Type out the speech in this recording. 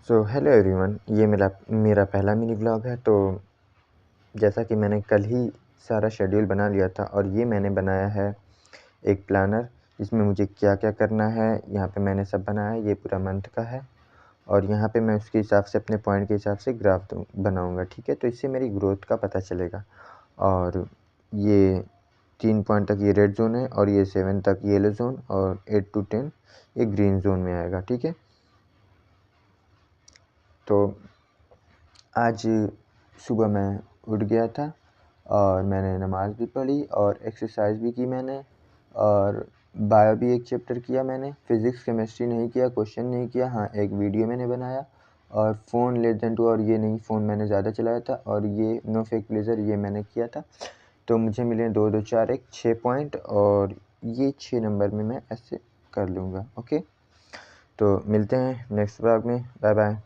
So hello everyone, ये मेरा पहला मिनी व्लॉग है। तो जैसा कि मैंने कल ही सारा शेड्यूल बना लिया था और ये मैंने बनाया है एक प्लानर जिसमें मुझे क्या क्या करना है। यहाँ पे मैंने सब बनाया है, ये पूरा मंथ का है और यहाँ पे मैं उसके हिसाब से अपने पॉइंट के हिसाब से ग्राफ बनाऊँगा, ठीक है। तो इससे मेरी ग्रोथ का पता चलेगा। और ये 3 पॉइंट तक ये रेड जोन है और ये 7 तक येलो जोन और 8 to 10 ये ग्रीन जोन में आएगा, ठीक है। तो आज सुबह मैं उठ गया था और मैंने नमाज़ भी पढ़ी और एक्सरसाइज भी की मैंने, और बायो भी एक चैप्टर किया मैंने। फिज़िक्स केमिस्ट्री नहीं किया, क्वेश्चन नहीं किया। हाँ, एक वीडियो मैंने बनाया और फ़ोन लेस देन 2 और ये नहीं, फ़ोन मैंने ज़्यादा चलाया था और ये नो फेक प्लेज़र ये मैंने किया था। तो मुझे मिले 2, 2, 4, 1 6 पॉइंट और ये 6 नंबर में मैं ऐसे कर लूँगा। ओके, तो मिलते हैं नेक्स्ट व्लॉग में। Bye bye.